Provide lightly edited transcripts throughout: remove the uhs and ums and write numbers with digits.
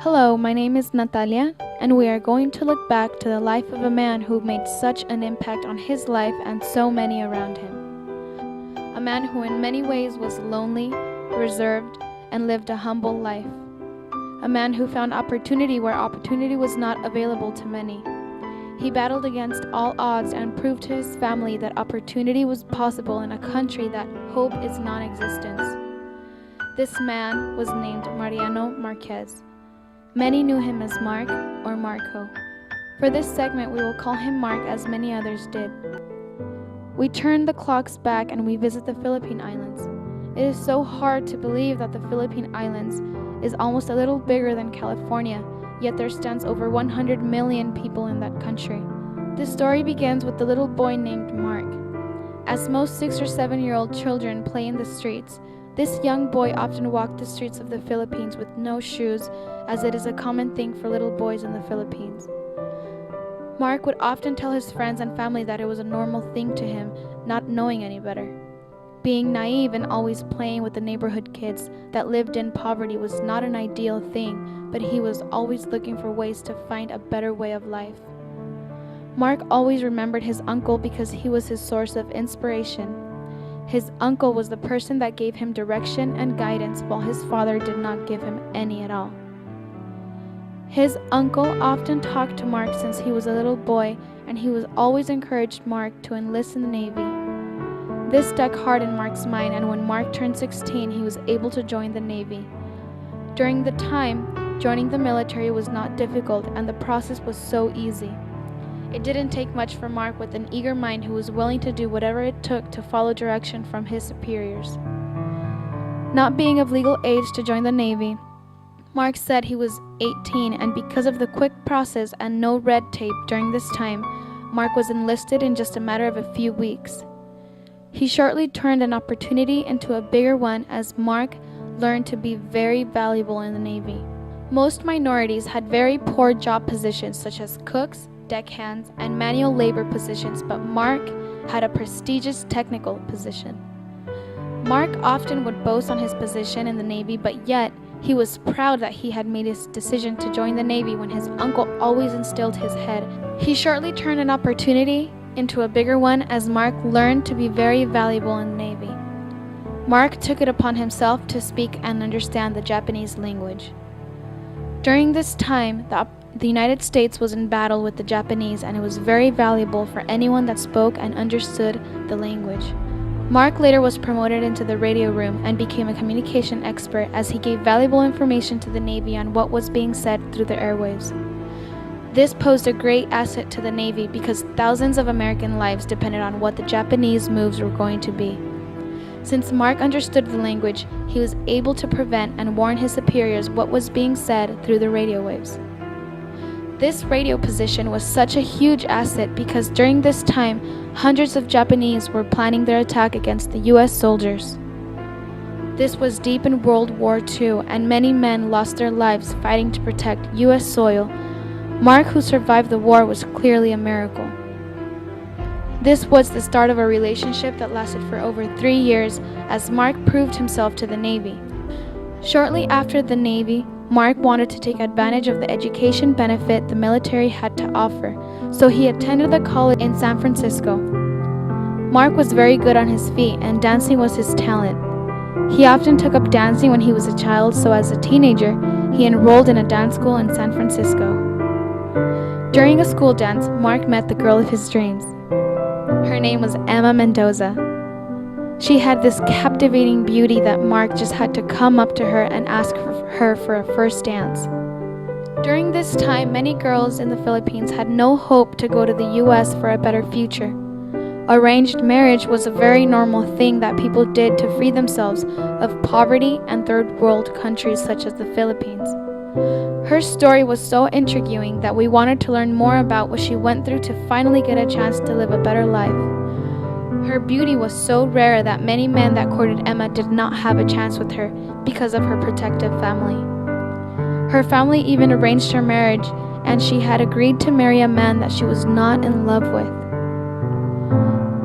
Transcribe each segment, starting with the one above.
Hello, my name is Natalia, and we are going to look back to the life of a man who made such an impact on his life and so many around him. A man who in many ways was lonely, reserved, and lived a humble life. A man who found opportunity where opportunity was not available to many. He battled against all odds and proved to his family that opportunity was possible in a country that hope is non-existence. This man was named Mariano Marquez. Many knew him as Mark or Marco. For this segment, we will call him Mark as many others did. We turn the clocks back and we visit the Philippine Islands. It is so hard to believe that the Philippine Islands is almost a little bigger than California, yet there stands over 100 million people in that country. This story begins with the little boy named Mark. As most 6 or 7-year-old children play in the streets, this young boy often walked the streets of the Philippines with no shoes, as it is a common thing for little boys in the Philippines. Mark would often tell his friends and family that it was a normal thing to him, not knowing any better. Being naive and always playing with the neighborhood kids that lived in poverty was not an ideal thing, but he was always looking for ways to find a better way of life. Mark always remembered his uncle because he was his source of inspiration. His uncle was the person that gave him direction and guidance, while his father did not give him any at all. His uncle often talked to Mark since he was a little boy, and he was always encouraged Mark to enlist in the Navy. This stuck hard in Mark's mind, and when Mark turned 16, he was able to join the Navy. During the time, joining the military was not difficult, and the process was so easy. It didn't take much for Mark with an eager mind who was willing to do whatever it took to follow direction from his superiors. Not being of legal age to join the Navy, Mark said he was 18, and because of the quick process and no red tape during this time, Mark was enlisted in just a matter of a few weeks. He shortly turned an opportunity into a bigger one as Mark learned to be very valuable in the Navy. Most minorities had very poor job positions such as cooks, deckhands, and manual labor positions, but Mark had a prestigious technical position. Mark often would boast on his position in the Navy, but yet he was proud that he had made his decision to join the Navy when his uncle always instilled his head. He shortly turned an opportunity into a bigger one as Mark learned to be very valuable in the Navy. Mark took it upon himself to speak and understand the Japanese language. During this time, the United States was in battle with the Japanese, and it was very valuable for anyone that spoke and understood the language. Mark later was promoted into the radio room and became a communication expert as he gave valuable information to the Navy on what was being said through the airwaves. This posed a great asset to the Navy because thousands of American lives depended on what the Japanese moves were going to be. Since Mark understood the language, he was able to prevent and warn his superiors what was being said through the radio waves. This radio position was such a huge asset because during this time, hundreds of Japanese were planning their attack against the U.S. soldiers. This was deep in World War II, and many men lost their lives fighting to protect U.S. soil. Mark, who survived the war, was clearly a miracle. This was the start of a relationship that lasted for over 3 years as Mark proved himself to the Navy. Shortly after the Navy, Mark wanted to take advantage of the education benefit the military had to offer, so he attended the college in San Francisco. Mark was very good on his feet, and dancing was his talent. He often took up dancing when he was a child, so as a teenager, he enrolled in a dance school in San Francisco. During a school dance, Mark met the girl of his dreams. Her name was Emma Mendoza. She had this captivating beauty that Mark just had to come up to her and ask her for a first dance. During this time, many girls in the Philippines had no hope to go to the U.S. for a better future. Arranged marriage was a very normal thing that people did to free themselves of poverty and third world countries such as the Philippines. Her story was so intriguing that we wanted to learn more about what she went through to finally get a chance to live a better life. Her beauty was so rare that many men that courted Emma did not have a chance with her because of her protective family. Her family even arranged her marriage, and she had agreed to marry a man that she was not in love with.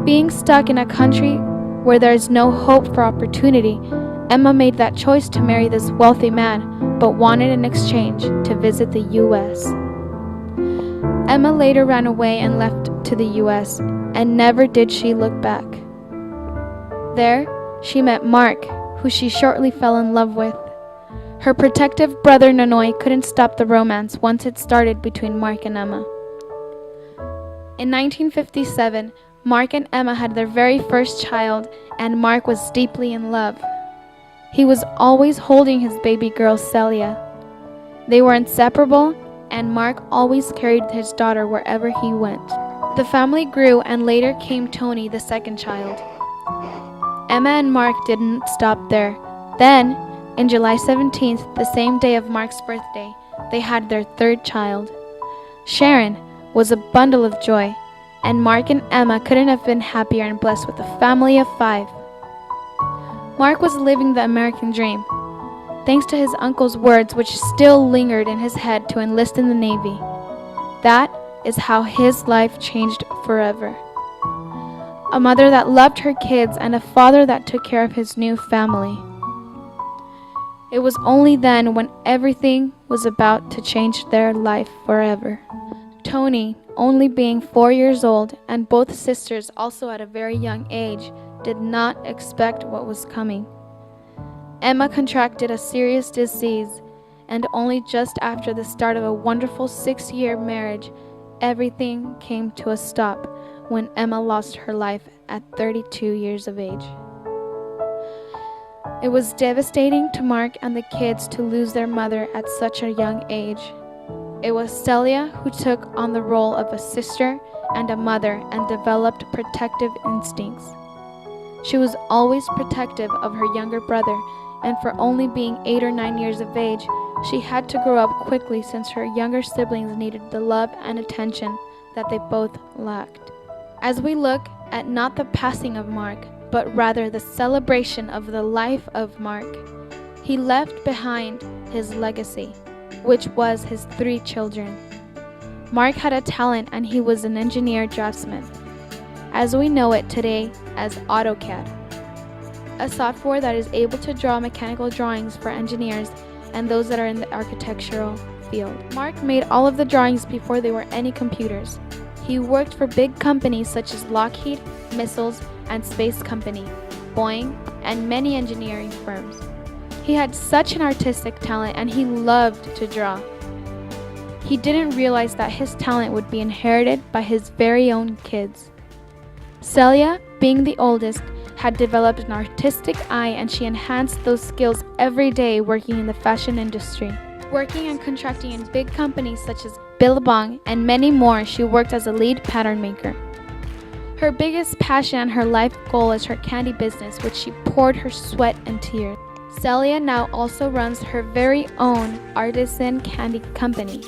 Being stuck in a country where there is no hope for opportunity, Emma made that choice to marry this wealthy man but wanted in exchange to visit the U.S. Emma later ran away and left to the U.S., and never did she look back. There, she met Mark, who she shortly fell in love with. Her protective brother Nonoy couldn't stop the romance once it started between Mark and Emma. In 1957, Mark and Emma had their very first child, and Mark was deeply in love. He was always holding his baby girl Celia. They were inseparable, and Mark always carried his daughter wherever he went. The family grew, and later came Tony, the second child. Emma and Mark didn't stop there. Then, in July 17th, the same day of Mark's birthday, they had their third child. Sharon was a bundle of joy, and Mark and Emma couldn't have been happier and blessed with a family of 5. Mark was living the American dream, thanks to his uncle's words which still lingered in his head to enlist in the Navy. That is how his life changed forever. A mother that loved her kids and a father that took care of his new family. It was only then when everything was about to change their life forever. Tony, only being 4 years old, and both sisters also at a very young age, did not expect what was coming. Emma contracted a serious disease, and only just after the start of a wonderful 6-year marriage, everything came to a stop when Emma lost her life at 32 years of age. It was devastating to Mark and the kids to lose their mother at such a young age. It was Celia who took on the role of a sister and a mother and developed protective instincts. She was always protective of her younger brother, and for only being 8 or 9 years of age, she had to grow up quickly since her younger siblings needed the love and attention that they both lacked. As we look at not the passing of Mark, but rather the celebration of the life of Mark, he left behind his legacy, which was his 3 children. Mark had a talent, and he was an engineer draftsman, as we know it today as AutoCAD, a software that is able to draw mechanical drawings for engineers and those that are in the architectural field. Mark made all of the drawings before there were any computers. He worked for big companies such as Lockheed, Missiles and Space Company, Boeing, and many engineering firms. He had such an artistic talent, and he loved to draw. He didn't realize that his talent would be inherited by his very own kids. Celia, being the oldest, had developed an artistic eye, and she enhanced those skills every day working in the fashion industry. Working and contracting in big companies such as Billabong and many more, she worked as a lead pattern maker. Her biggest passion and her life goal is her candy business, which she poured her sweat and tears. Celia now also runs her very own artisan candy company.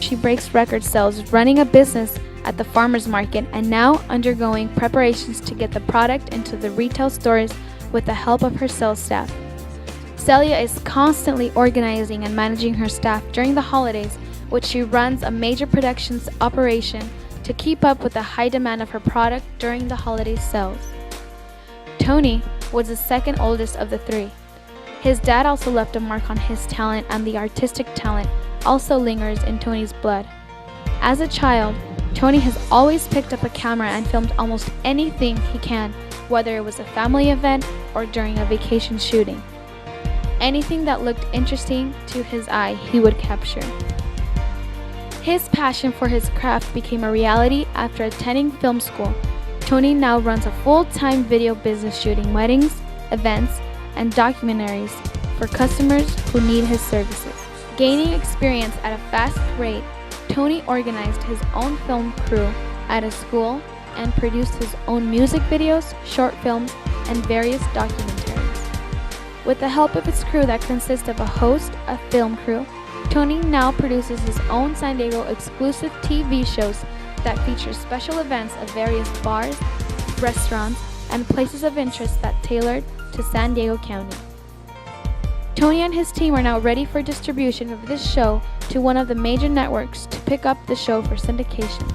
She breaks record sales running a business at the farmers market and now undergoing preparations to get the product into the retail stores with the help of her sales staff. Celia is constantly organizing and managing her staff during the holidays, which she runs a major productions operation to keep up with the high demand of her product during the holiday sales. Tony was the second oldest of the 3. His dad also left a mark on his talent, and the artistic talent also lingers in Tony's blood. As a child, Tony has always picked up a camera and filmed almost anything he can, whether it was a family event or during a vacation shooting. Anything that looked interesting to his eye, he would capture. His passion for his craft became a reality after attending film school. Tony now runs a full-time video business shooting weddings, events, and documentaries for customers who need his services. Gaining experience at a fast rate, Tony organized his own film crew at a school and produced his own music videos, short films, and various documentaries. With the help of his crew that consists of a host, a film crew, Tony now produces his own San Diego exclusive TV shows that feature special events of various bars, restaurants, and places of interest that tailored to San Diego County. Tony and his team are now ready for distribution of this show to one of the major networks to pick up the show for syndication.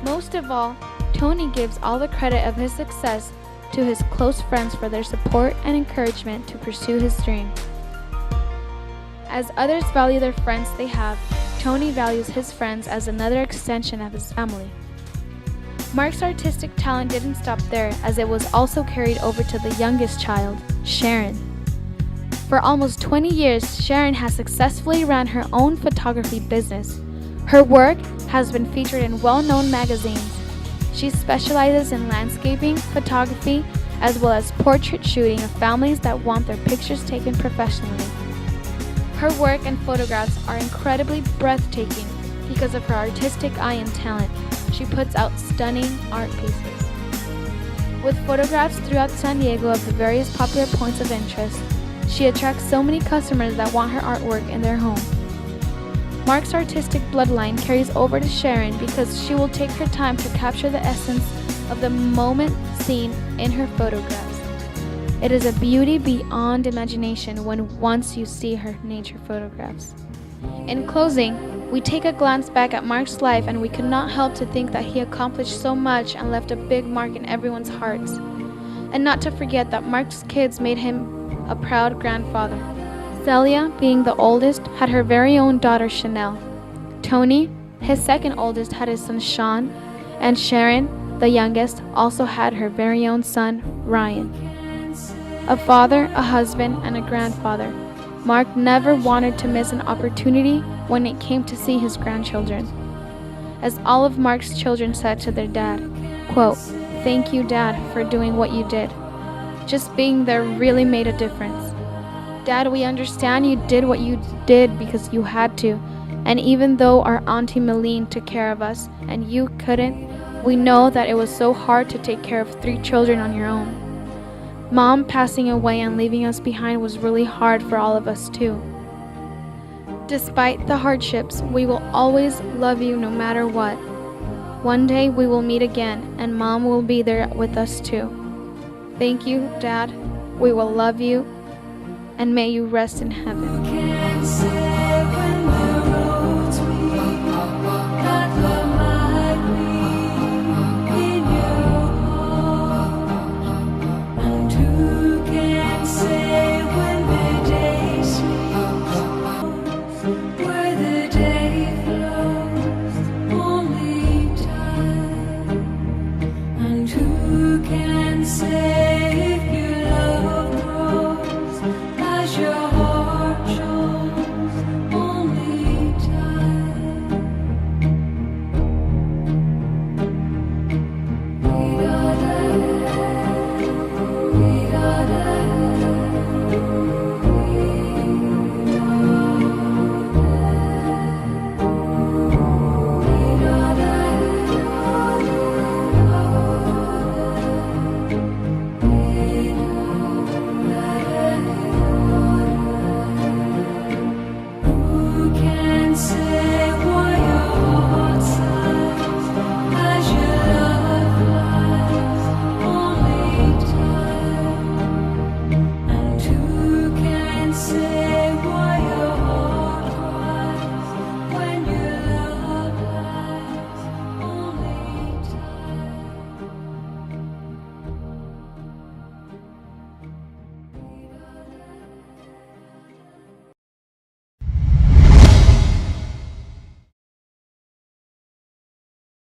Most of all, Tony gives all the credit of his success to his close friends for their support and encouragement to pursue his dream. As others value their friends they have, Tony values his friends as another extension of his family. Mark's artistic talent didn't stop there, as it was also carried over to the youngest child, Sharon. For almost 20 years, Sharon has successfully ran her own photography business. Her work has been featured in well-known magazines. She specializes in landscaping, photography, as well as portrait shooting of families that want their pictures taken professionally. Her work and photographs are incredibly breathtaking because of her artistic eye and talent. She puts out stunning art pieces. With photographs throughout San Diego of the various popular points of interest, she attracts so many customers that want her artwork in their home. Mark's artistic bloodline carries over to Sharon because she will take her time to capture the essence of the moment seen in her photographs. It is a beauty beyond imagination once you see her nature photographs. In closing, we take a glance back at Mark's life and we could not help to think that he accomplished so much and left a big mark in everyone's hearts. And not to forget that Mark's kids made him a proud grandfather. Celia, being the oldest, had her very own daughter Chanel. Tony, his second oldest, had his son Sean, and Sharon, the youngest, also had her very own son Ryan. A father, a husband, and a grandfather, Mark never wanted to miss an opportunity when it came to see his grandchildren. As all of Mark's children said to their dad, quote, "Thank you, Dad, for doing what you did. Just being there really made a difference. Dad, we understand you did what you did because you had to, and even though our Auntie Meline took care of us and you couldn't, we know that it was so hard to take care of 3 children on your own. Mom passing away and leaving us behind was really hard for all of us too. Despite the hardships, we will always love you no matter what. One day we will meet again and Mom will be there with us too. Thank you, Dad. We will love you and may you rest in heaven."